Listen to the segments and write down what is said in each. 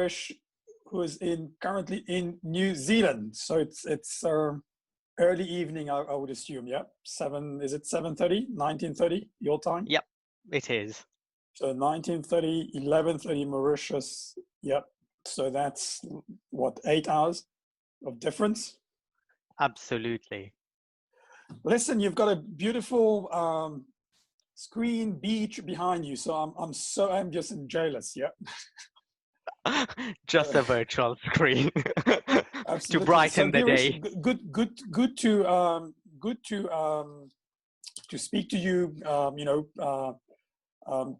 Girish, who is currently in New Zealand. So it's early evening, I would assume. Yeah, is it 7:30, 19:30 your time? Yep, it is. So 19:30, 11:30 Mauritius. Yep. So that's what, 8 hours of difference? Absolutely. Listen, you've got a beautiful screen beach behind you. So I'm so envious and jealous. Yeah. Just a virtual screen to Absolutely. So brighten the Girish, day. good to speak to you.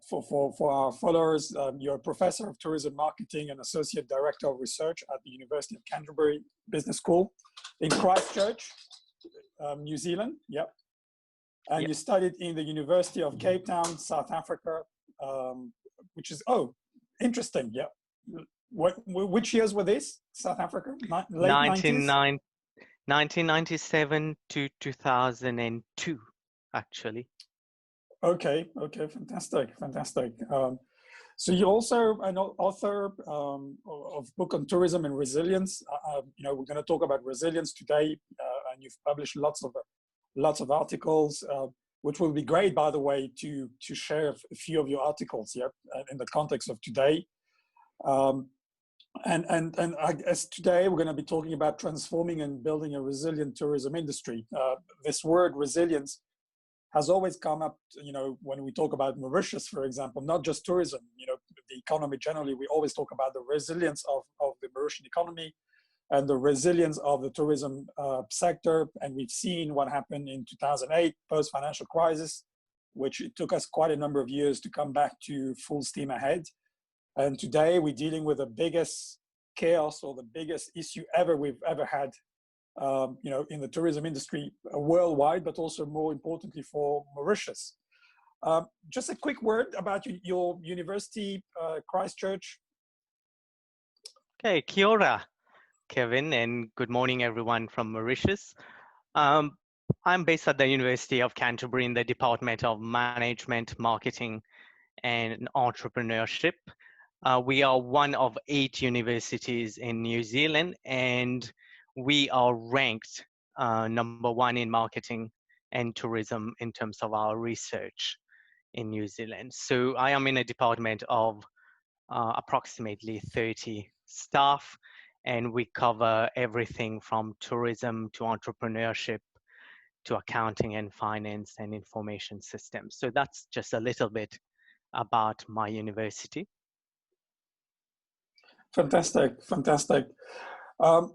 For our followers, you're a professor of tourism marketing and associate director of research at the University of Canterbury Business School in Christchurch, New Zealand. Yep. And Yep. you studied in the University of Cape Town, South Africa, which is, interesting. Yeah. Which years were this? South Africa? Late 90s? 1997 to 2002, actually. Okay, fantastic. So you're also an author of book on tourism and resilience. We're going to talk about resilience today, and you've published lots of articles, which will be great, by the way, to share a few of your articles, in the context of today. And I guess today we're going to be talking about transforming and building a resilient tourism industry. This word resilience has always come up, when we talk about Mauritius, for example, not just tourism, the economy generally. We always talk about the resilience of the Mauritian economy and the resilience of the tourism sector. And we've seen what happened in 2008, post-financial crisis, which it took us quite a number of years to come back to full steam ahead. And today we're dealing with the biggest chaos or the biggest issue we've ever had, in the tourism industry worldwide, but also more importantly for Mauritius. Just a quick word about your university, Christchurch. Okay, kia ora, Kevin, and good morning, everyone from Mauritius. I'm based at the University of Canterbury in the Department of Management, Marketing, and Entrepreneurship. We are one of 8 universities in New Zealand, and we are ranked number 1 in marketing and tourism in terms of our research in New Zealand. So I am in a department of approximately 30 staff, and we cover everything from tourism to entrepreneurship to accounting and finance and information systems. So that's just a little bit about my university. Fantastic.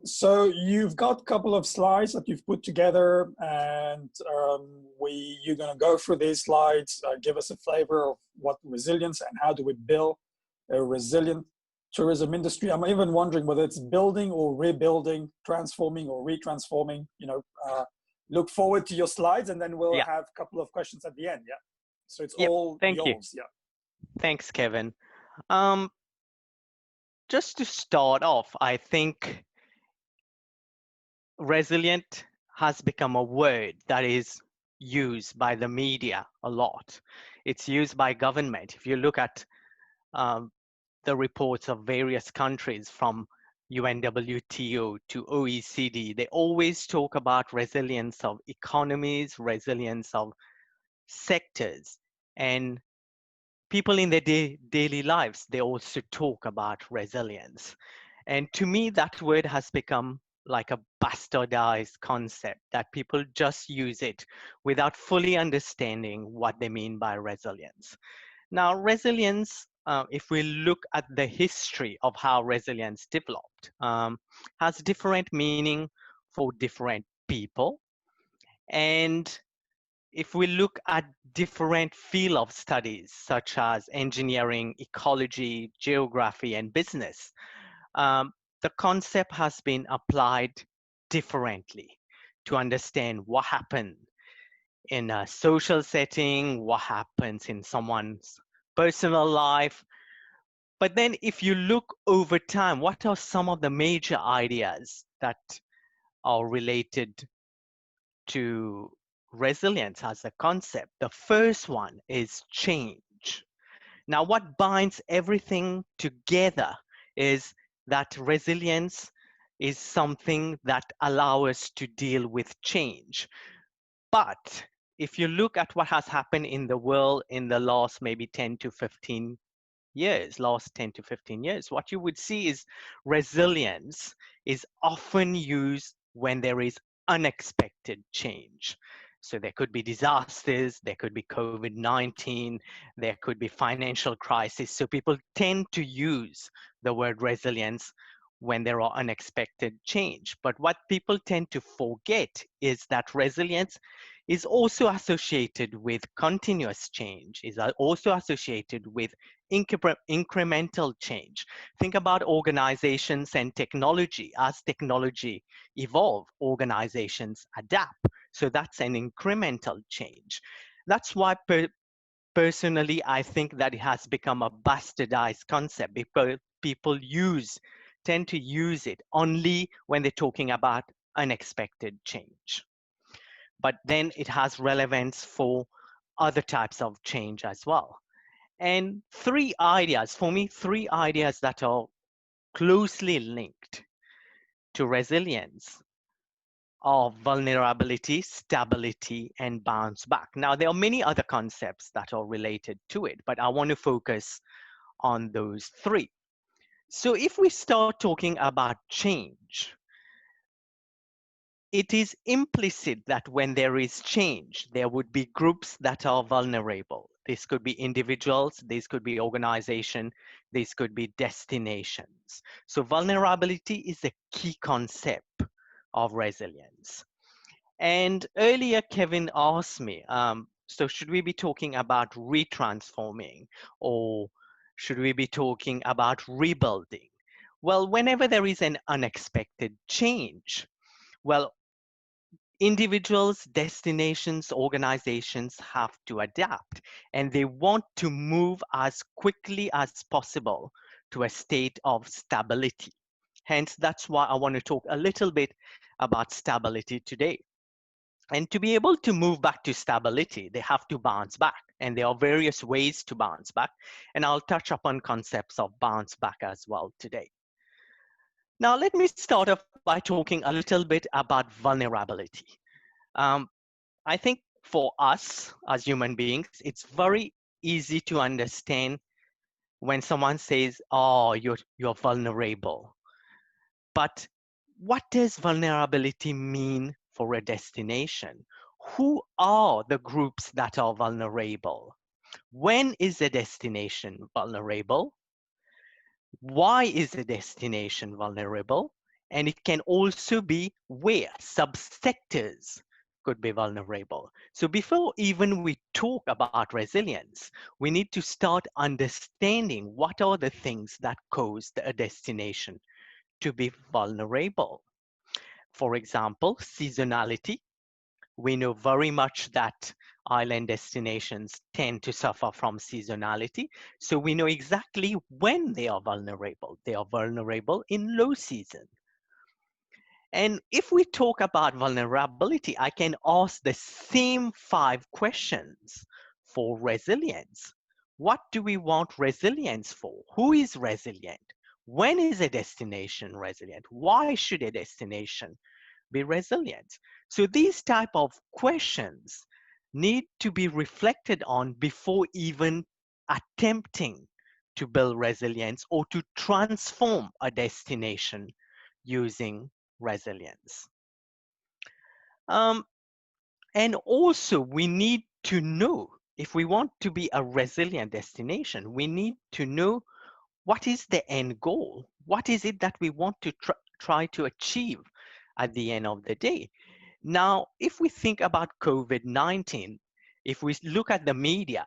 So you've got a couple of slides that you've put together, and you're going to go through these slides, give us a flavor of what resilience and how do we build a resilient tourism industry. I'm even wondering whether it's building or rebuilding, transforming or retransforming. Look forward to your slides, and then we'll have a couple of questions at the end. Yeah. So it's all yours. Yeah. Thanks, Kevin. Just to start off, I think resilient has become a word that is used by the media a lot. It's used by government. If you look at the reports of various countries from UNWTO to OECD, they always talk about resilience of economies, resilience of sectors, and people in their daily lives, they also talk about resilience. And to me, that word has become like a bastardized concept that people just use it without fully understanding what they mean by resilience. Now, resilience, if we look at the history of how resilience developed, has different meaning for different people. And if we look at different field of studies, such as engineering, ecology, geography, and business, the concept has been applied differently to understand what happened in a social setting, what happens in someone's personal life. But then if you look over time, what are some of the major ideas that are related to resilience as a concept? The first one is change. Now, what binds everything together is that resilience is something that allows us to deal with change. But if you look at what has happened in the world in the last maybe 10 to 15 years, last 10 to 15 years, what you would see is resilience is often used when there is unexpected change. So there could be disasters, there could be COVID-19, there could be financial crisis. So people tend to use the word resilience when there are unexpected change. But what people tend to forget is that resilience is also associated with continuous change, is also associated with incremental change. Think about organizations and technology. As technology evolve, organizations adapt. So that's an incremental change. That's why personally, I think that it has become a bastardized concept because people tend to use it only when they're talking about unexpected change. But then it has relevance for other types of change as well. And three ideas, for me, three ideas that are closely linked to resilience are vulnerability, stability, and bounce back. Now, there are many other concepts that are related to it, but I want to focus on those three. So if we start talking about change, it is implicit that when there is change, there would be groups that are vulnerable. This could be individuals, this could be organization, this could be destinations. So vulnerability is a key concept of resilience. And earlier, Kevin asked me, so should we be talking about retransforming or should we be talking about rebuilding? Well, whenever there is an unexpected change, well, individuals, destinations, organizations have to adapt and they want to move as quickly as possible to a state of stability. Hence, that's why I want to talk a little bit about stability today. And to be able to move back to stability, they have to bounce back. And there are various ways to bounce back. And I'll touch upon concepts of bounce back as well today. Now, let me start off by talking a little bit about vulnerability. Um, I think for us as human beings, it's very easy to understand when someone says, oh, you're vulnerable. But what does vulnerability mean for a destination? Who are the groups that are vulnerable? When is a destination vulnerable? Why is a destination vulnerable? And it can also be where subsectors could be vulnerable. So before even we talk about resilience, we need to start understanding what are the things that cause a destination to be vulnerable. For example, seasonality. We know very much that island destinations tend to suffer from seasonality. So we know exactly when they are vulnerable. They are vulnerable in low season. And if we talk about vulnerability, I can ask the same 5 questions for resilience. What do we want resilience for? Who is resilient? When is a destination resilient? Why should a destination be resilient? So these type of questions need to be reflected on before even attempting to build resilience or to transform a destination using resilience. Um, and also we need to know, if we want to be a resilient destination, we need to know what is the end goal? What is it that we want to try to achieve at the end of the day? Now, if we think about COVID-19, if we look at the media,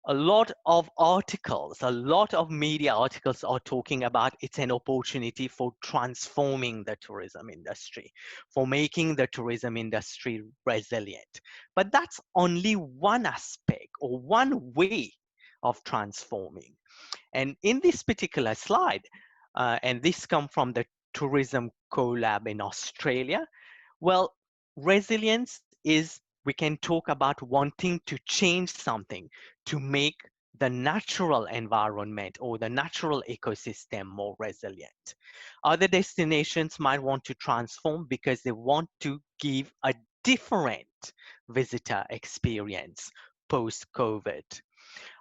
a lot of articles, a lot of media articles are talking about it's an opportunity for transforming the tourism industry, for making the tourism industry resilient. But that's only one aspect or one way of transforming. And in this particular slide, and this comes from the Tourism Collab in Australia, well, resilience is, we can talk about wanting to change something to make the natural environment or the natural ecosystem more resilient. Other destinations might want to transform because they want to give a different visitor experience post-COVID.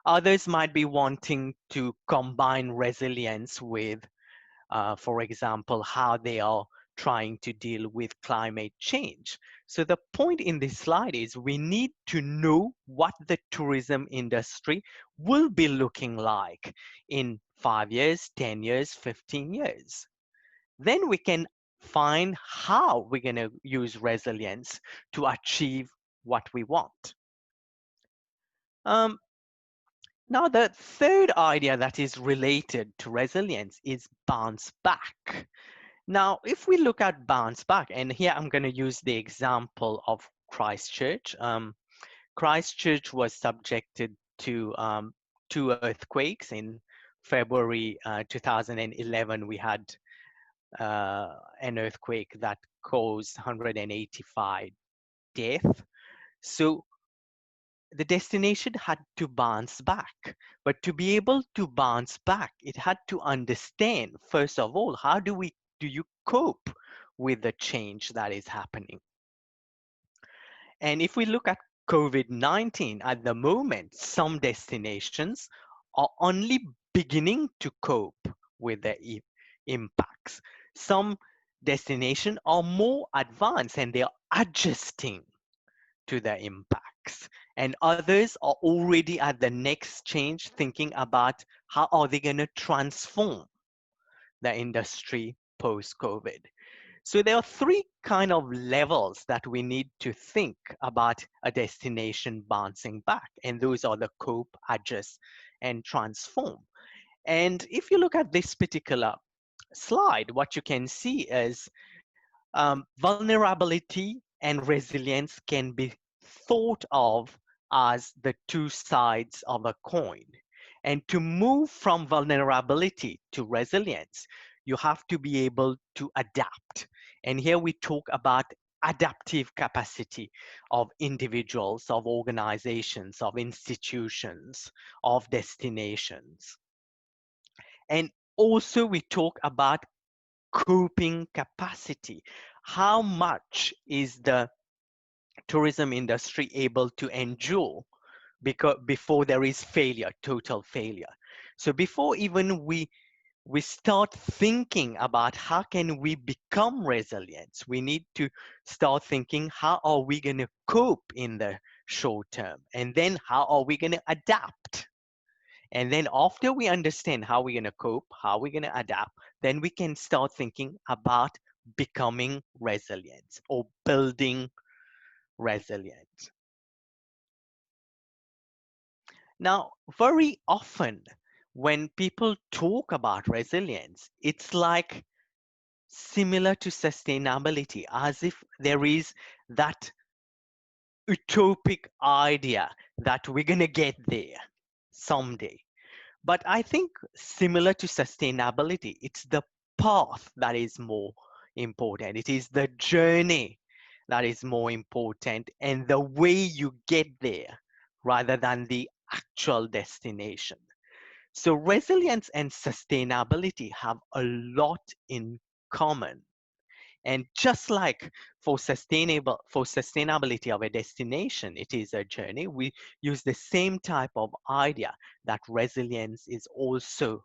Others might be wanting to combine resilience with, for example, how they are trying to deal with climate change. So the point in this slide is we need to know what the tourism industry will be looking like in 5 years, 10 years, 15 years. Then we can find how we're going to use resilience to achieve what we want. Now, the third idea that is related to resilience is bounce back. Now, if we look at bounce back, and here I'm going to use the example of Christchurch. Christchurch was subjected to 2 earthquakes in February 2011. We had an earthquake that caused 185 deaths. So the destination had to bounce back. But to be able to bounce back, it had to understand, first of all, how do you cope with the change that is happening? And if we look at COVID-19, at the moment, some destinations are only beginning to cope with the impacts. Some destinations are more advanced and they are adjusting to the impacts. And others are already at the next change, thinking about how are they going to transform the industry post-COVID. So there are three kind of levels that we need to think about a destination bouncing back. And those are the cope, adjust, and transform. And if you look at this particular slide, what you can see is vulnerability and resilience can be thought of as the two sides of a coin. And to move from vulnerability to resilience, you have to be able to adapt. And here we talk about adaptive capacity of individuals, of organizations, of institutions, of destinations. And also we talk about coping capacity. How much is the tourism industry able to endure before there is failure, total failure? So before even we start thinking about how can we become resilient, we need to start thinking how are we going to cope in the short term, and then how are we going to adapt. And then after we understand how we're going to cope, how we're going to adapt, then we can start thinking about becoming resilient or building resilience. Now, very often when people talk about resilience, it's like similar to sustainability, as if there is that utopic idea that we're going to get there someday. But I think similar to sustainability, it's the path that is more important. It is the journey that is more important and the way you get there rather than the actual destination. So resilience and sustainability have a lot in common. And just like for sustainability of a destination, it is a journey. We use the same type of idea that resilience is also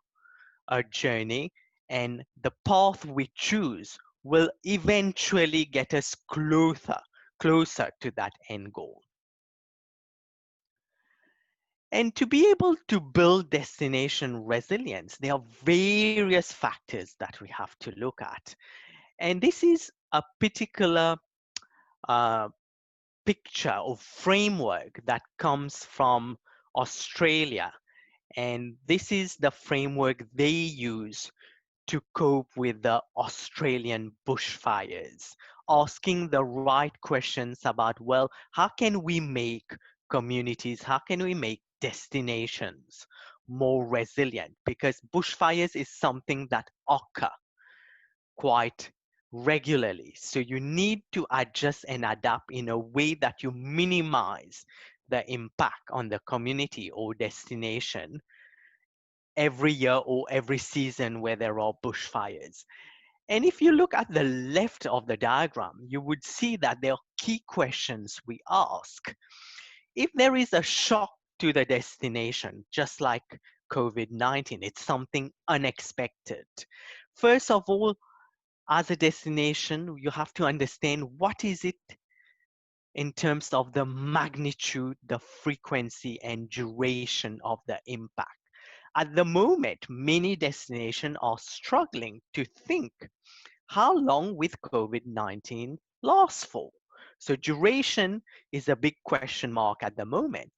a journey, and the path we choose will eventually get us closer to that end goal. And to be able to build destination resilience, there are various factors that we have to look at. And this is a particular picture or framework that comes from Australia. And this is the framework they use to cope with the Australian bushfires, asking the right questions about, well, how can we make communities, how can we make destinations more resilient? Because bushfires is something that occur quite regularly. So you need to adjust and adapt in a way that you minimize the impact on the community or destination every year or every season where there are bushfires. And if you look at the left of the diagram, you would see that there are key questions we ask. If there is a shock to the destination, just like COVID-19, it's something unexpected. First of all, as a destination, you have to understand what is it in terms of the magnitude, the frequency, and duration of the impact. At the moment, many destinations are struggling to think how long will COVID-19 last for? So duration is a big question mark at the moment.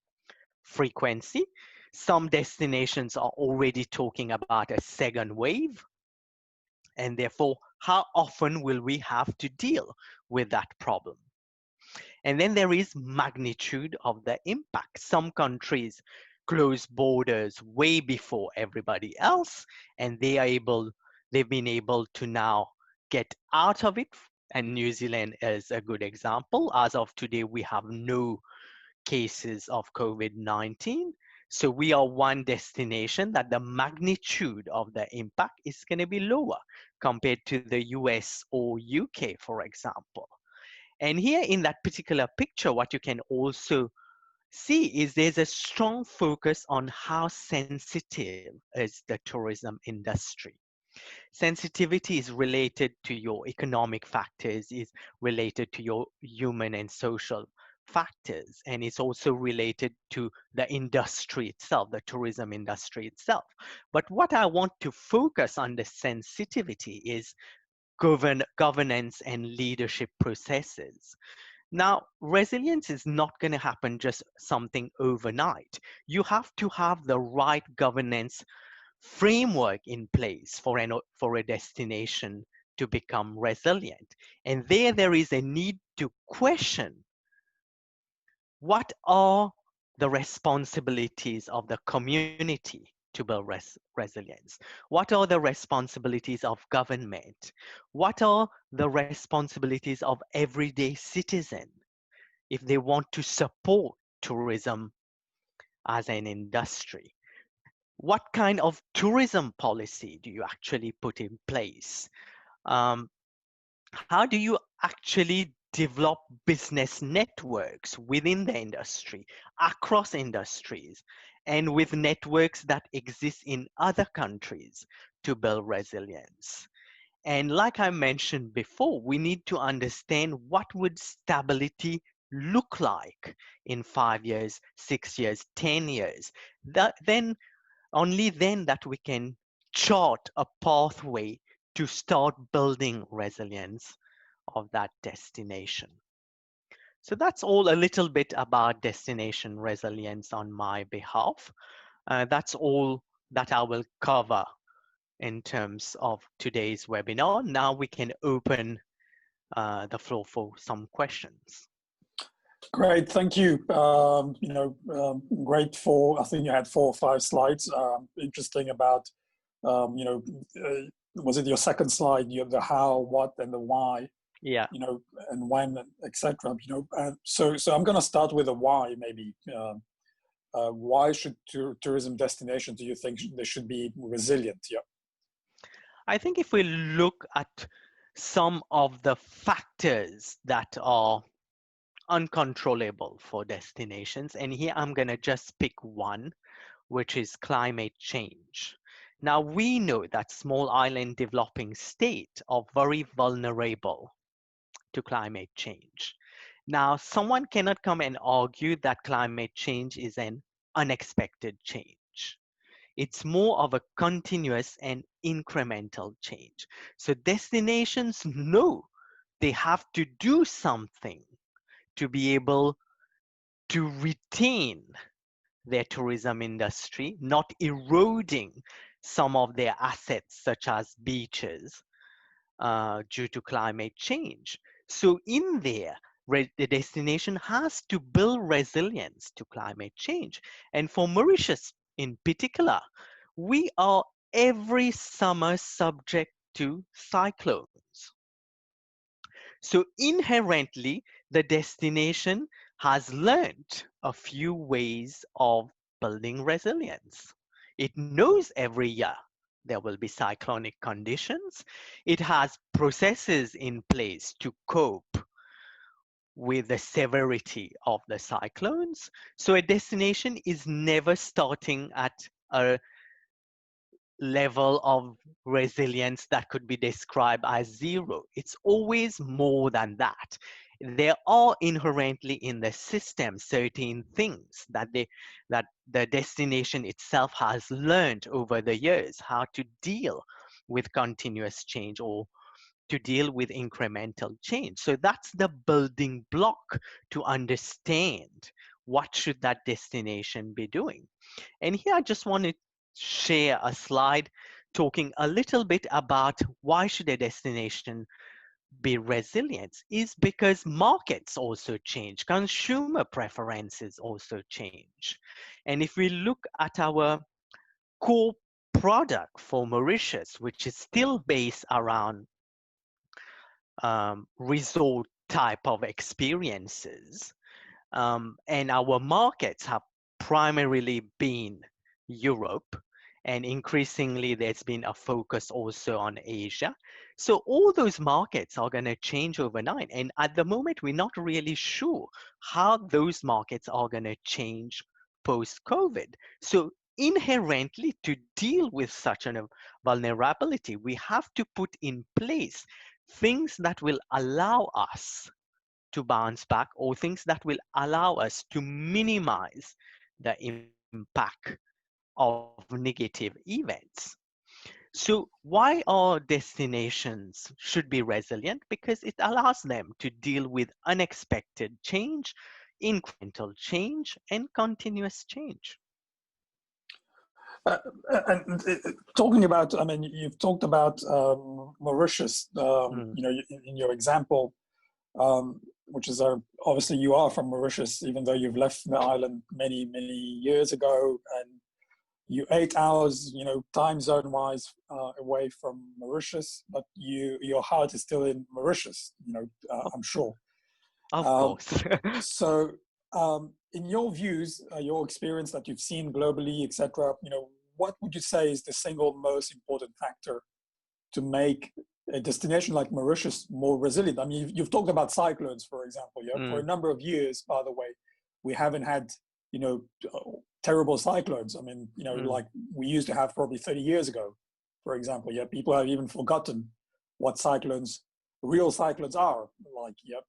Frequency, some destinations are already talking about a second wave, and therefore, how often will we have to deal with that problem? And then there is magnitude of the impact. Some countries close borders way before everybody else, and they've been able to now get out of it. And New Zealand is a good example. As of today, we have no cases of COVID-19. So we are one destination that the magnitude of the impact is going to be lower compared to the US or UK, for example. And here in that particular picture, what you can also see is there's a strong focus on how sensitive is the tourism industry. Sensitivity is related to your economic factors, is related to your human and social factors, and it's also related to the industry itself, the tourism industry itself. But what I want to focus on the sensitivity is governance and leadership processes. Now, resilience is not going to happen just something overnight. You have to have the right governance framework in place for a destination to become resilient. And there is a need to question what are the responsibilities of the community to build resilience? What are the responsibilities of government? What are the responsibilities of everyday citizen if they want to support tourism as an industry? What kind of tourism policy do you actually put in place? How do you actually develop business networks within the industry, across industries, and with networks that exist in other countries to build resilience? And like I mentioned before, we need to understand what would stability look like in 5 years, 6 years, 10 years. Only then that we can chart a pathway to start building resilience of that destination. So that's all a little bit about destination resilience on my behalf. That's all that I will cover in terms of today's webinar. Now we can open the floor for some questions. Great, thank you. Great I think you had 4 or 5 slides. Interesting about, was it your second slide? You have the how, what, and the why. Yeah. And when, etc. So I'm going to start with the why, maybe. Why should tourism destinations, do you think they should be resilient? Yeah. I think if we look at some of the factors that are uncontrollable for destinations, and here I'm going to just pick one, which is climate change. Now we know that small island developing states are very vulnerable to climate change. Now someone cannot come and argue that climate change is an unexpected change. It's more of a continuous and incremental change. So destinations know they have to do something to be able to retain their tourism industry, not eroding some of their assets, such as beaches, due to climate change. So in there, the destination has to build resilience to climate change. And for Mauritius in particular, we are every summer subject to cyclones. So inherently, the destination has learned a few ways of building resilience. It knows every year there will be cyclonic conditions. It has processes in place to cope with the severity of the cyclones. So a destination is never starting at a level of resilience that could be described as zero. It's always more than that. There are inherently in the system certain things that the destination itself has learned over the years how to deal with continuous change or to deal with incremental change. So that's the building block to understand what should that destination be doing. And here I just want to share a slide talking a little bit about why should a destination be resilient is because markets also change, consumer preferences also change. And if we look at our core product for Mauritius, which is still based around resort type of experiences, and our markets have primarily been Europe, and increasingly there's been a focus also on Asia. So all those markets are going to change overnight. And at the moment, we're not really sure how those markets are going to change post-COVID. So inherently, to deal with such a vulnerability, we have to put in place things that will allow us to bounce back, or things that will allow us to minimize the impact of negative events. So why are destinations should be resilient? Because it allows them to deal with unexpected change, incremental change, and continuous change. Uh, and talking about, I mean, you've talked about Mauritius, Mm, in your example, which is obviously you are from Mauritius, even though you've left the island many, many years ago, and you 8 hours, time zone wise away from Mauritius, but your heart is still in Mauritius, I'm sure. of Um, course. so, in your views, your experience that you've seen globally, etc., what would you say is the single most important factor to make a destination like Mauritius more resilient? I mean, you've talked about cyclones, for example. Yeah, for a Mm, number of years, by the way, we haven't had, terrible cyclones. I mean, mm. like we used to have probably 30 years ago, for example. Yeah, people have even forgotten what real cyclones are like. Yeah.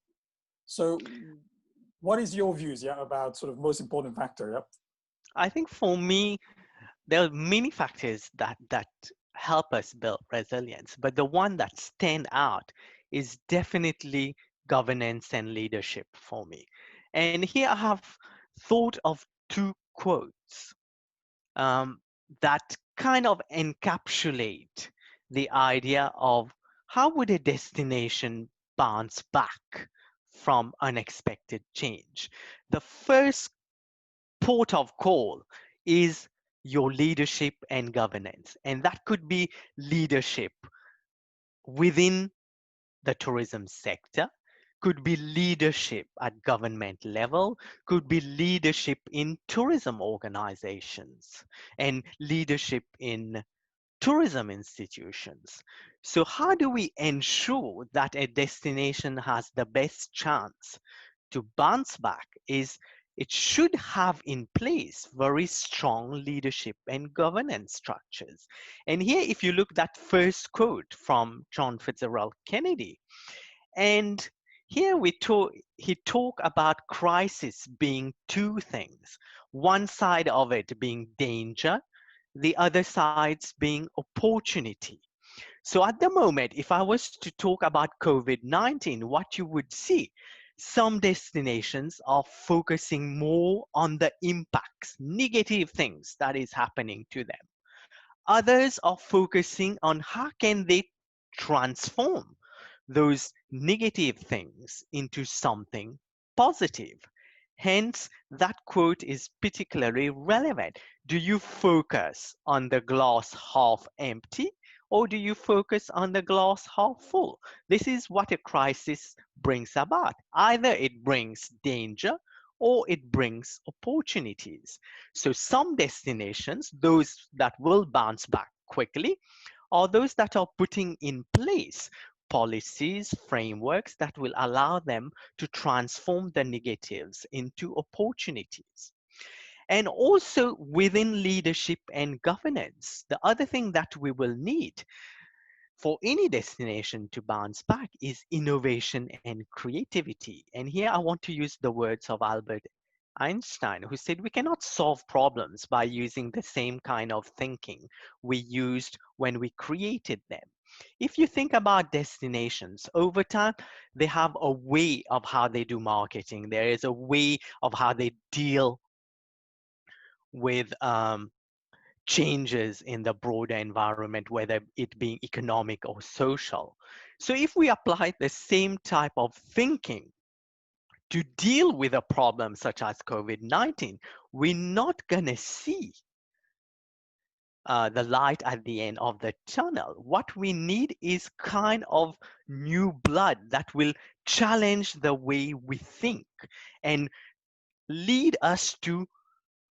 So, what is your views? Yeah, about sort of most important factor? Yeah. I think for me, there are many factors that help us build resilience, but the one that stand out is definitely governance and leadership for me. And here I have thought of two quotes um, that kind of encapsulate the idea of how would a destination bounce back from unexpected change. The first port of call is your leadership and governance. And that could be leadership within the tourism sector, could be leadership at government level, could be leadership in tourism organizations, and leadership in tourism institutions. So how do we ensure that a destination has the best chance to bounce back is it should have in place very strong leadership and governance structures. And here, if you look that first quote from John Fitzgerald Kennedy, and here he talk about crisis being two things, one side of it being danger, the other sides being opportunity. So at the moment, if I was to talk about COVID-19, what you would see, some destinations are focusing more on the impacts, negative things that is happening to them. Others are focusing on how can they transform those negative things into something positive. Hence, that quote is particularly relevant. Do you focus on the glass half empty, or do you focus on the glass half full? This is what a crisis brings about. Either it brings danger or it brings opportunities. So some destinations, those that will bounce back quickly, are those that are putting in place policies, frameworks that will allow them to transform the negatives into opportunities. And also within leadership and governance, the other thing that we will need for any destination to bounce back is innovation and creativity. And here I want to use the words of Albert Einstein, who said we cannot solve problems by using the same kind of thinking we used when we created them. If you think about destinations over time, they have a way of how they do marketing. There is a way of how they deal with changes in the broader environment, whether it being economic or social. So if we apply the same type of thinking to deal with a problem such as COVID-19, we're not going to see the light at the end of the tunnel. What we need is kind of new blood that will challenge the way we think and lead us to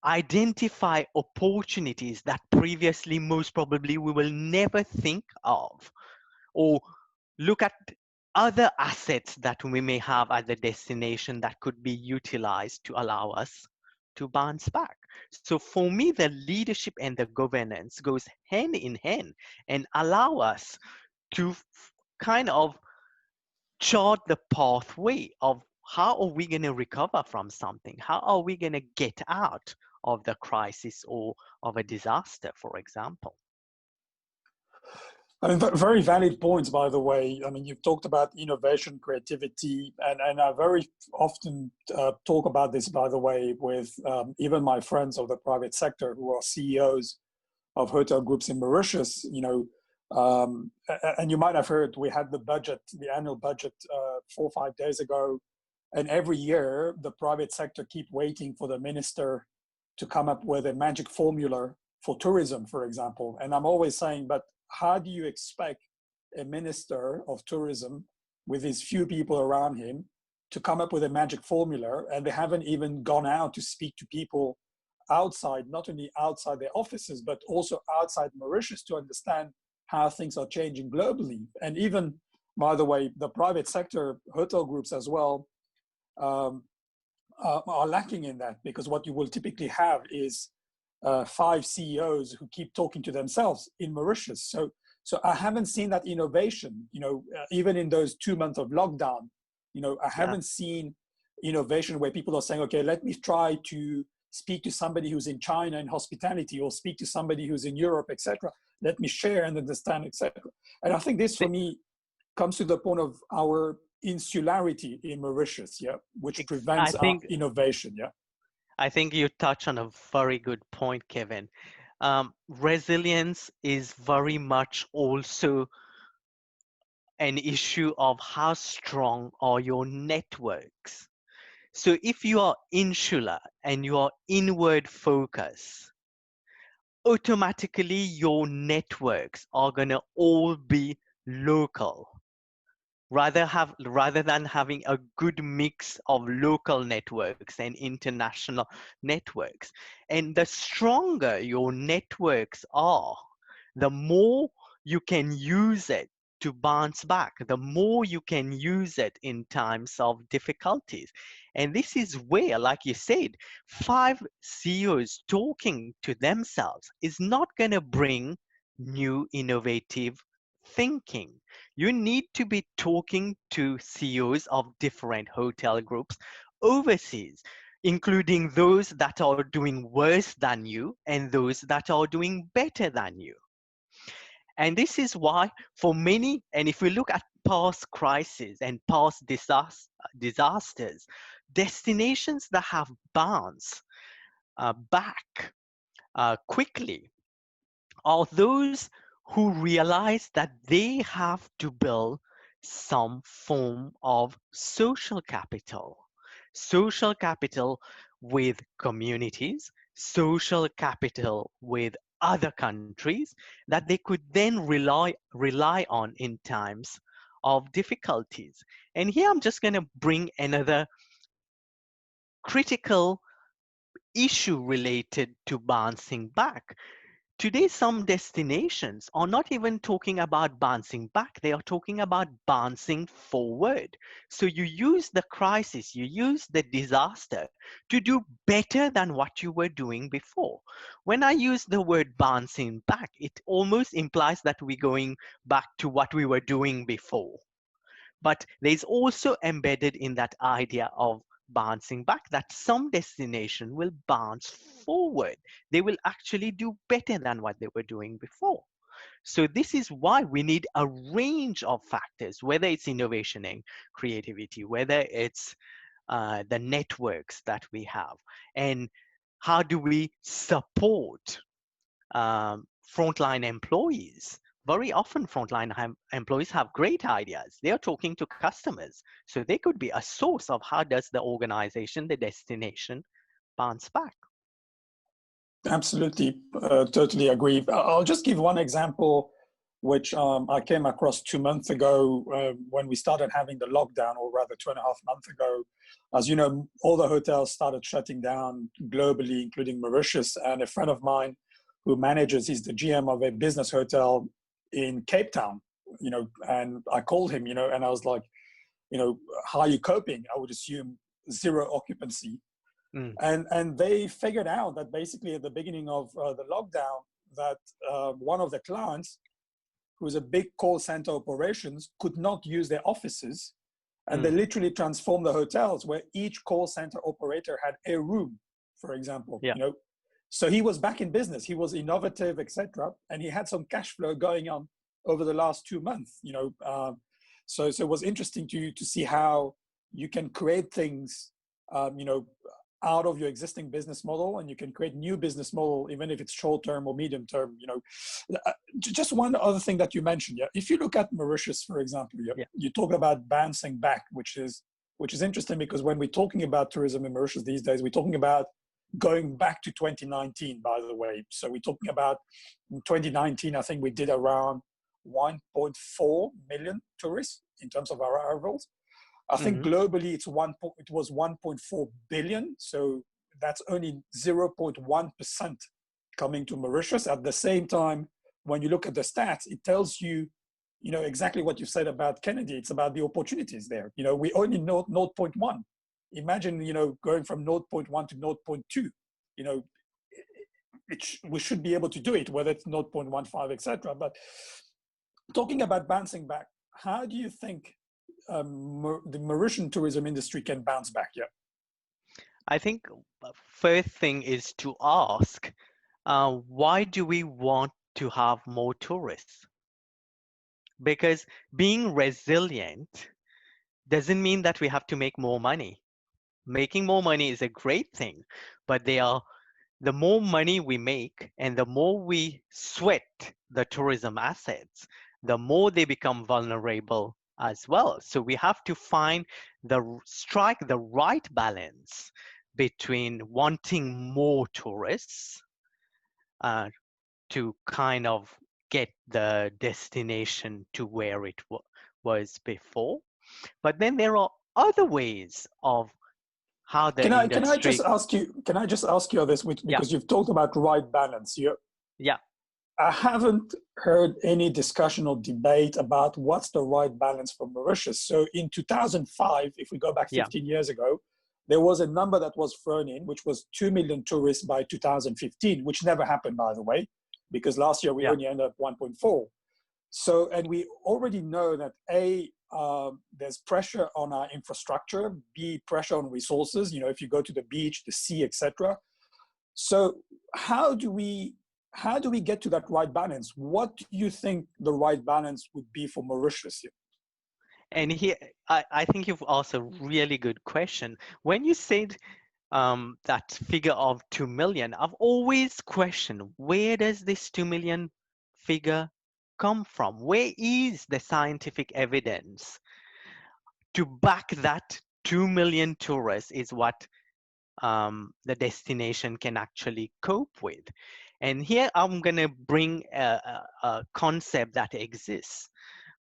identify opportunities that previously most probably we will never think of, or look at other assets that we may have at the destination that could be utilized to allow us to bounce back. So for me, the leadership and the governance goes hand in hand and allow us to kind of chart the pathway of how are we going to recover from something? How are we going to get out of the crisis or of a disaster, for example? I mean, very valid points, by the way. I mean, you've talked about innovation, creativity, and I very often talk about this, by the way, with even my friends of the private sector who are CEOs of hotel groups in Mauritius. And you might have heard we had the annual budget 4 or 5 days ago, and every year the private sector keep waiting for the minister to come up with a magic formula for tourism, for example. And I'm always saying, but how do you expect a minister of tourism with his few people around him to come up with a magic formula? And they haven't even gone out to speak to people outside, not only outside their offices, but also outside Mauritius to understand how things are changing globally. And even, by the way, the private sector hotel groups as well are lacking in that, because what you will typically have is 5 CEOs who keep talking to themselves in Mauritius. So I haven't seen that innovation, even in those 2 months of lockdown, I haven't seen innovation where people are saying, okay, let me try to speak to somebody who's in China in hospitality, or speak to somebody who's in Europe, etc. Let me share and understand, etc. And I think this, for me, comes to the point of our insularity in Mauritius, which prevents our innovation, I think you touch on a very good point, Kevin. Resilience is very much also an issue of how strong are your networks. So if you are insular and you are inward focused, automatically your networks are going to all be local. Rather than having a good mix of local networks and international networks. And the stronger your networks are, the more you can use it to bounce back, the more you can use it in times of difficulties. And this is where, like you said, 5 CEOs talking to themselves is not going to bring new innovative thinking. You need to be talking to CEOs of different hotel groups overseas, including those that are doing worse than you and those that are doing better than you. And this is why for many, and if we look at past crises and past disasters, destinations that have bounced back quickly are those who realize that they have to build some form of social capital with communities, social capital with other countries that they could then rely on in times of difficulties. And here I'm just going to bring another critical issue related to bouncing back. Today, some destinations are not even talking about bouncing back, they are talking about bouncing forward. So you use the crisis, you use the disaster to do better than what you were doing before. When I use the word bouncing back, it almost implies that we're going back to what we were doing before. But there's also embedded in that idea of bouncing back that some destination will bounce forward. They will actually do better than what they were doing before. So this is why we need a range of factors, whether it's innovation and creativity, whether it's the networks that we have, and how do we support frontline employees. Very often, frontline employees have great ideas. They are talking to customers. So they could be a source of how does the organization, the destination, bounce back. Absolutely, totally agree. I'll just give one example, which I came across 2 months ago when we started having the lockdown, or rather 2.5 months ago. As you know, all the hotels started shutting down globally, including Mauritius. And a friend of mine who manages, he's the GM of a business hotel in Cape Town, and I called him, and I was like, how are you coping? I would assume zero occupancy. And they figured out that basically at the beginning of the lockdown, that one of the clients, who's a big call center operations, could not use their offices. And they literally transformed the hotels where each call center operator had a room, for example. So he was back in business. He was innovative, etc. And he had some cash flow going on over the last 2 months. So it was interesting to see how you can create things, out of your existing business model, and you can create new business model, even if it's short term or medium term. Just one other thing that you mentioned. If you look at Mauritius, for example, you talk about bouncing back, which is interesting, because when we're talking about tourism in Mauritius these days, we're talking about going back to 2019, by the way. So we're talking about in 2019, I think we did around 1.4 million tourists in terms of our arrivals. I think globally it was 1.4 billion. So that's only 0.1% coming to Mauritius. At the same time, when you look at the stats, it tells you, exactly what you said about Kennedy. It's about the opportunities there. We only know 0.1. Imagine, going from 0.1 to 0.2. We should be able to do it, whether it's 0.15, etc. But talking about bouncing back, how do you think the Mauritian tourism industry can bounce back? I think first thing is to ask, why do we want to have more tourists? Because being resilient doesn't mean that we have to make more money. Making more money is a great thing, but the more money we make and the more we sweat the tourism assets, the more they become vulnerable as well. So we have to strike the right balance between wanting more tourists to kind of get the destination to where it was before. But then there are other ways of how the industry... Can I just ask you this, because you've talked about right balance. I haven't heard any discussion or debate about what's the right balance for Mauritius. So in 2005, if we go back 15 years ago, there was a number that was thrown in, which was 2 million tourists by 2015, which never happened, by the way, because last year we only ended up 1.4. So, and we already know that there's pressure on our infrastructure, B, pressure on resources, if you go to the beach, the sea, etc. So how do we get to that right balance? What do you think the right balance would be for Mauritius here? And here, I think you've asked a really good question. When you said that figure of 2 million, I've always questioned, where does this 2 million figure come from? Where is the scientific evidence to back that 2 million tourists is what the destination can actually cope with? And here I'm going to bring a concept that exists.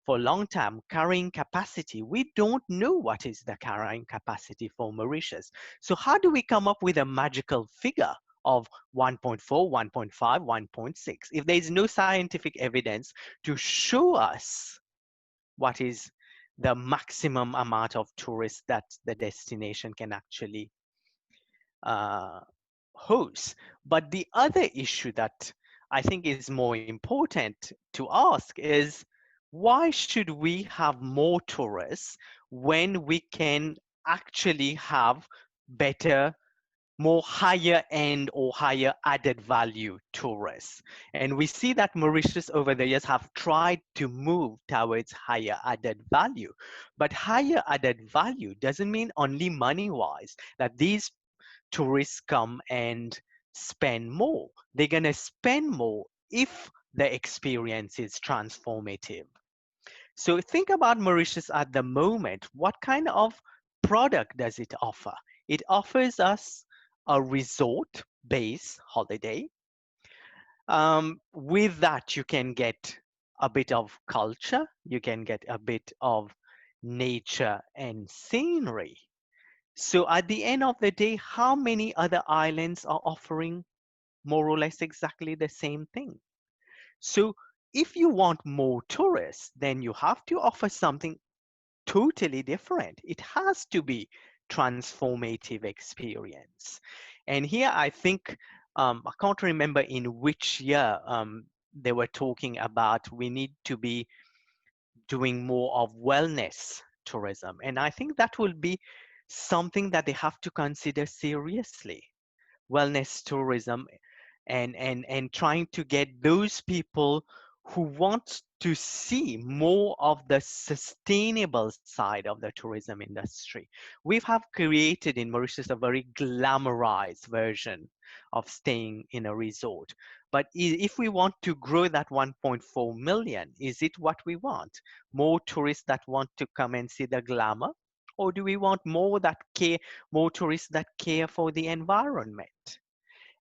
for a long time, carrying capacity. We don't know what is the carrying capacity for Mauritius. So how do we come up with a magical figure of 1.4, 1.5, 1.6 if there is no scientific evidence to show us what is the maximum amount of tourists that the destination can actually host? But the other issue that I think is more important to ask is, why should we have more tourists when we can actually have better, more higher end or higher added value tourists? And we see that Mauritius over the years have tried to move towards higher added value. But higher added value doesn't mean only money wise, that these tourists come and spend more. They're going to spend more if the experience is transformative. So think about Mauritius at the moment. What kind of product does it offer? It offers us a resort-based holiday. With that, you can get a bit of culture, you can get a bit of nature and scenery. So at the end of the day, how many other islands are offering more or less exactly the same thing? So if you want more tourists, then you have to offer something totally different. It has to be transformative experience. And here I think, I can't remember in which year they were talking about we need to be doing more of wellness tourism. And I think that will be something that they have to consider seriously, wellness tourism, and trying to get those people who want to see more of the sustainable side of the tourism industry. We have created in Mauritius a very glamorized version of staying in a resort. But if we want to grow that 1.4 million, is it what we want? More tourists that want to come and see the glamour? Or do we want more tourists that care for the environment?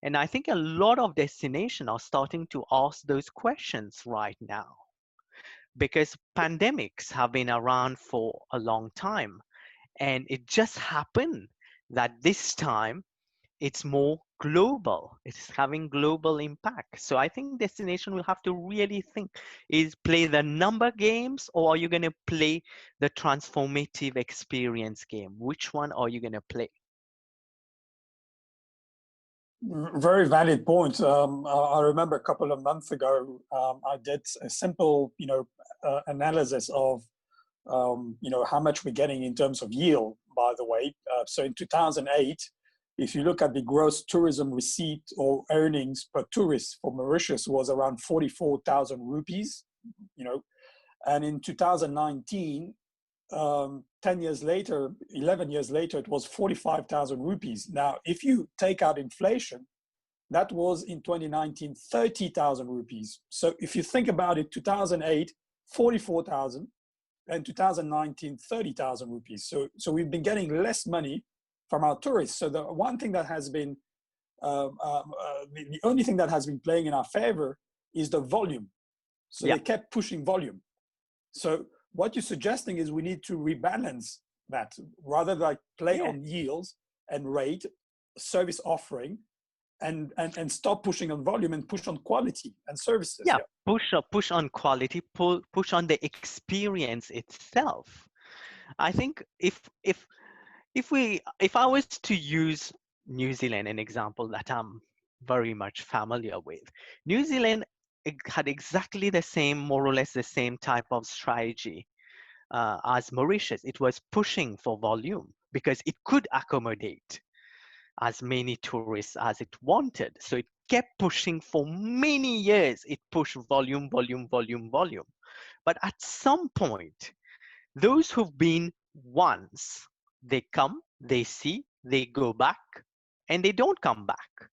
And I think a lot of destinations are starting to ask those questions right now, because pandemics have been around for a long time. And it just happened that this time it's more global. It's having global impact. So I think destination will have to really think, is play the number games, or are you going to play the transformative experience game? Which one are you going to play? Very valid point. I remember a couple of months ago, I did a simple, analysis of, how much we're getting in terms of yield, by the way. So in 2008, if you look at the gross tourism receipt or earnings per tourist for Mauritius was around 44,000 rupees, and in 2019, 10 years later, 11 years later, it was 45,000 rupees. Now, if you take out inflation, that was in 2019, 30,000 rupees. So if you think about it, 2008, 44,000, and 2019, 30,000 rupees. So we've been getting less money from our tourists. So the one thing that has been, the only thing that has been playing in our favor is the volume. So they kept pushing volume. So what you're suggesting is we need to rebalance that, rather like play on yields and rate, service offering, and stop pushing on volume and push on quality and services. Push on quality, push on the experience itself. I think if I was to use New Zealand, an example that I'm very much familiar with, New Zealand had exactly the same, more or less the same type of strategy as Mauritius. It was pushing for volume because it could accommodate as many tourists as it wanted. So it kept pushing for many years. It pushed volume, volume, volume, volume. But at some point, those who've been once, they come, they see, they go back, and they don't come back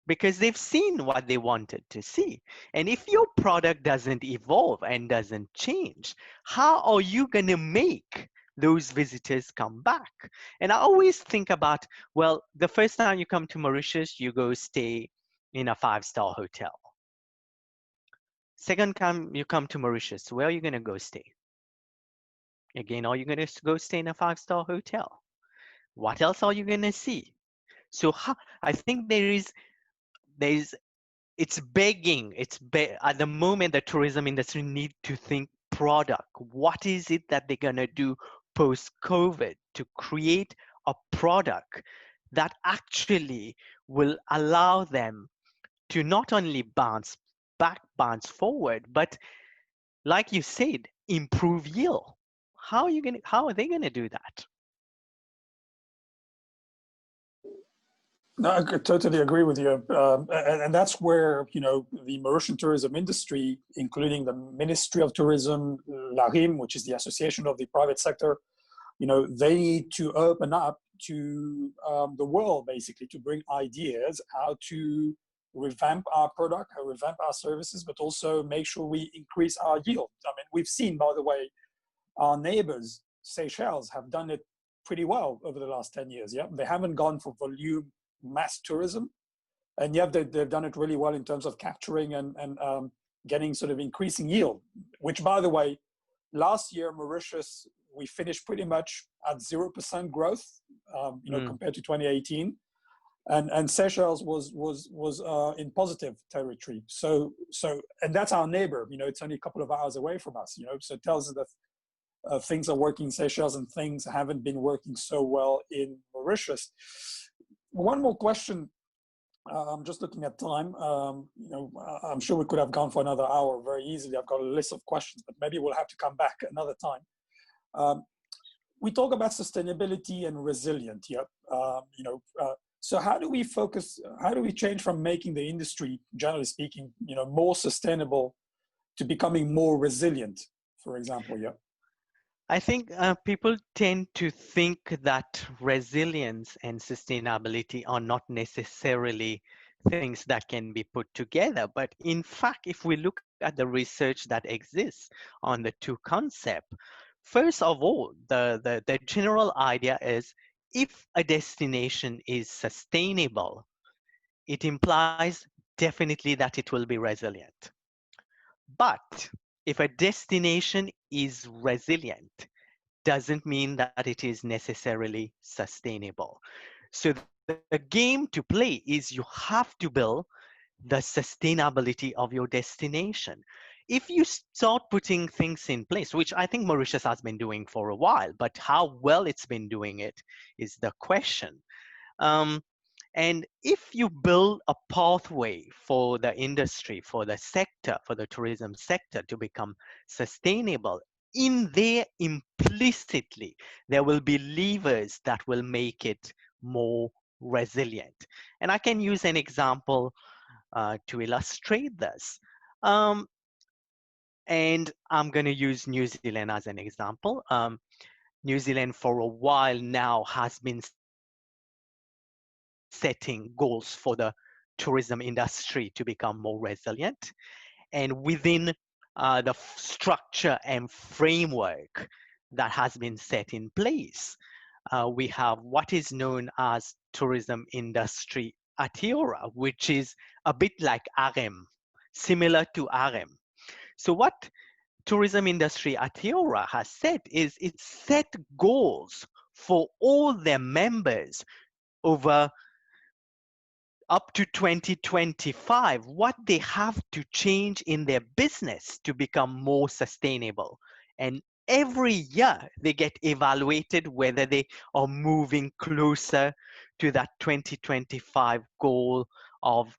because they've seen what they wanted to see. And if your product doesn't evolve and doesn't change, how are you going to make those visitors come back? And I always think about, well, the first time you come to Mauritius, you go stay in a 5-star hotel. Second time you come to Mauritius, where are you going to go stay? Again, are you going to go stay in a five-star hotel? What else are you going to see? So I think there is it's begging. At the moment the tourism industry need to think product. What is it that they're going to do post COVID to create a product that actually will allow them to not only bounce back, bounce forward, but like you said, improve yield? How are they going to do that? No, I could totally agree with you. And that's where, the Mauritian tourism industry, including the Ministry of Tourism, LARIM, which is the association of the private sector, they need to open up to the world, basically, to bring ideas how to revamp our product, how revamp our services, but also make sure we increase our yield. I mean, we've seen, by the way, our neighbors, Seychelles, have done it pretty well over the last 10 years. Yeah, they haven't gone for volume mass tourism, and yet they've done it really well in terms of capturing and getting sort of increasing yield, which, by the way, last year, Mauritius, we finished pretty much at 0% growth, compared to 2018. And Seychelles was in positive territory. So, and that's our neighbor, it's only a couple of hours away from us, so it tells us that things are working in Seychelles and things haven't been working so well in Mauritius. One more question. I'm just looking at time. I'm sure we could have gone for another hour very easily. I've got a list of questions, but maybe we'll have to come back another time. We talk about sustainability and resilience. Yeah. So how do we focus? How do we change from making the industry, generally speaking, more sustainable to becoming more resilient, for example? Yeah. I think people tend to think that resilience and sustainability are not necessarily things that can be put together. But in fact, if we look at the research that exists on the two concepts, first of all, the general idea is if a destination is sustainable, it implies definitely that it will be resilient. But if a destination is resilient, doesn't mean that it is necessarily sustainable. So the game to play is you have to build the sustainability of your destination. If you start putting things in place, which I think Mauritius has been doing for a while, but how well it's been doing it is the question. And if you build a pathway for the industry, for the sector, for the tourism sector to become sustainable, in there implicitly, there will be levers that will make it more resilient. And I can use an example to illustrate this. And I'm going to use New Zealand as an example. New Zealand for a while now has been setting goals for the tourism industry to become more resilient. And within the structure and framework that has been set in place, we have what is known as tourism industry Atiora, which is a bit like RM, similar to RM. So what tourism industry Atiora has said is it set goals for all their members over up to 2025, what they have to change in their business to become more sustainable. And every year they get evaluated whether they are moving closer to that 2025 goal of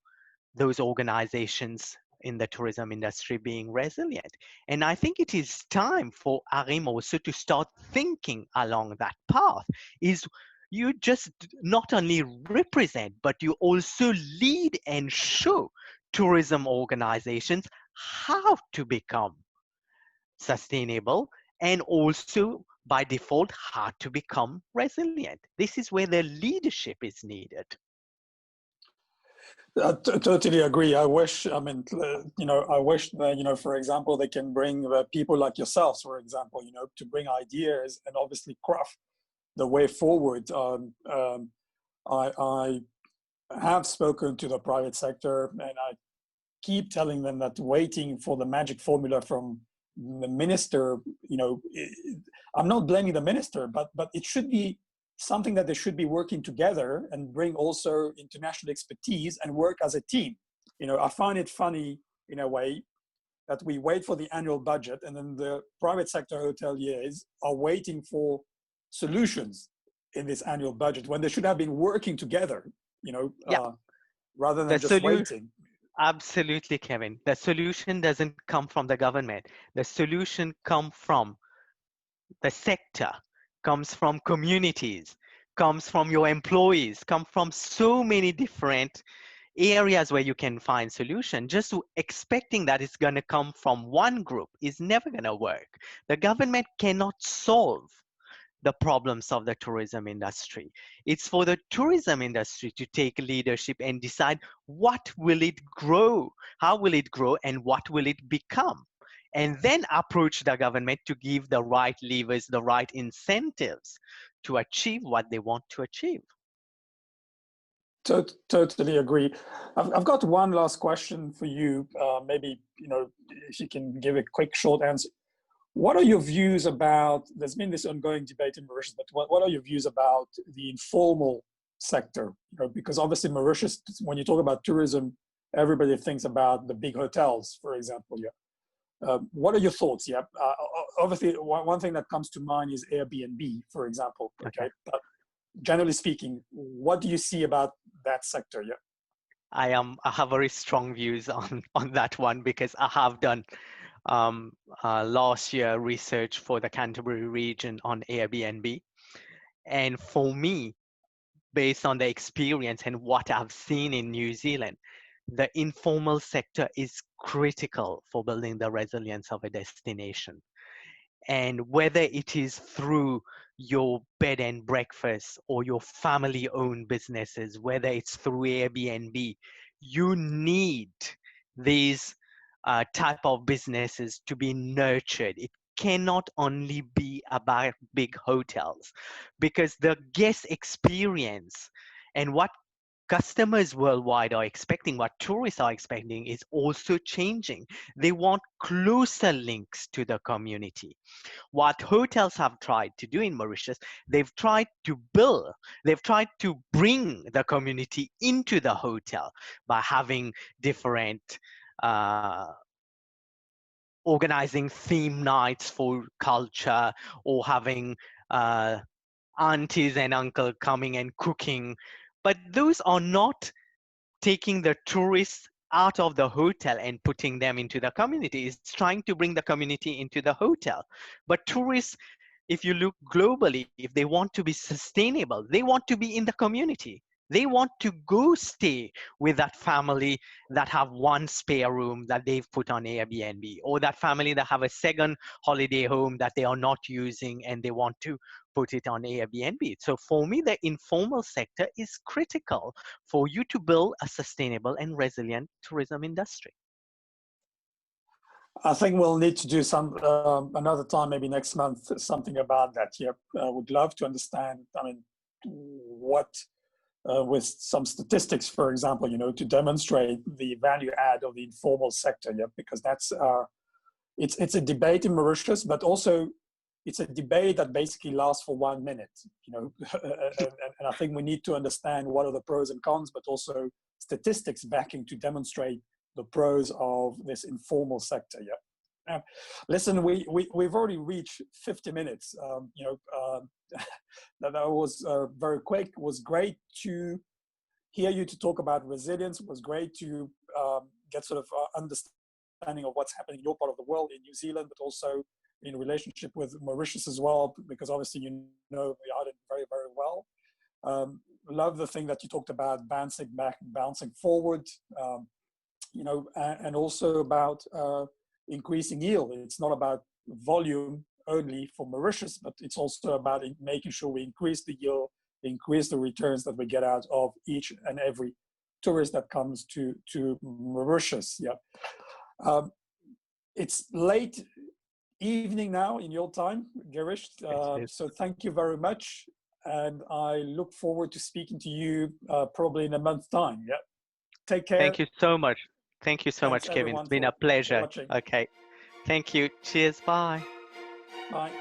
those organizations in the tourism industry being resilient. And I think it is time for ARIM also to start thinking along that path. Is you just not only represent, but you also lead and show tourism organizations how to become sustainable and also by default how to become resilient. This is where the leadership is needed. I totally agree. I wish, I mean, I wish that, for example, they can bring people like yourselves, for example, to bring ideas and obviously craft the way forward. I have spoken to the private sector, and I keep telling them that waiting for the magic formula from the minister, you know, I'm not blaming the minister, but it should be something that they should be working together and bring also international expertise and work as a team. You know, I find it funny in a way that we wait for the annual budget and then the private sector hoteliers are waiting for solutions in this annual budget when they should have been working together, you know, Yeah, rather the than just solution. waiting. Absolutely, Kevin. The solution doesn't come from the government. The solution comes from the sector, comes from communities, comes from your employees, comes from so many different areas where you can find solution. Just expecting that it's going to come from one group is never going to work. The government cannot solve the problems of the tourism industry. It's for the tourism industry to take leadership and decide what will it grow, how will it grow, and what will it become. And then approach the government to give the right levers, the right incentives to achieve what they want to achieve. Totally agree. I've got one last question for you. Maybe, you know, if you can give a quick short answer. What are your views about, there's been this ongoing debate in Mauritius, but what are your views about the informal sector? You know, because obviously Mauritius, when you talk about tourism, everybody thinks about the big hotels, for example. Yeah. What are your thoughts? Yeah. Obviously, one thing that comes to mind is Airbnb, for example. Okay. But generally speaking, what do you see about that sector? Yeah. I have very strong views on that one because I have done last year research for the Canterbury region on Airbnb. And for me, based on the experience and what I've seen in New Zealand, the informal sector is critical for building the resilience of a destination. And whether it is through your bed and breakfast or your family owned businesses, whether it's through Airbnb, you need these type of businesses to be nurtured. It cannot only be about big hotels because the guest experience and what customers worldwide are expecting, what tourists are expecting, is also changing. They want closer links to the community. What hotels have tried to do in Mauritius, they've tried to bring the community into the hotel by having different uh, organizing theme nights for culture, or having uh, aunties and uncle coming and cooking. But those are not taking the tourists out of the hotel and putting them into the community. It's trying to bring the community into the hotel. But tourists, if you look globally, if they want to be sustainable, they want to be in the community. They want to go stay with that family that have one spare room that they've put on Airbnb, or that family that have a second holiday home that they are not using and they want to put it on Airbnb. So for me, the informal sector is critical for you to build a sustainable and resilient tourism industry. I think we'll need to do some another time, maybe next month, something about that. Yep, I would love to understand. I mean, what with some statistics, for example, you know, to demonstrate the value add of the informal sector. Yeah, because that's it's a debate in Mauritius, but also it's a debate that basically lasts for 1 minute. You know, and I think we need to understand what are the pros and cons, but also statistics backing to demonstrate the pros of this informal sector. Yeah. Listen, we've already reached 50 minutes. You know, that was very quick. It was great to hear you to talk about resilience. It was great to get sort of understanding of what's happening in your part of the world, in New Zealand, but also in relationship with Mauritius as well, because obviously you know the island very, very well. Love the thing that you talked about, bouncing back, bouncing forward. You know, and also about increasing yield. It's not about volume only for Mauritius, but it's also about making sure we increase the yield, increase the returns that we get out of each and every tourist that comes to Mauritius. Yeah, it's late evening now in your time, Girish. So thank you very much, and I look forward to speaking to you probably in a month's time. Yeah, take care. Thank you so much. Thank you so Thanks much, Kevin. everyone It's been a for pleasure. watching. Okay. Thank you. Cheers. Bye. Bye.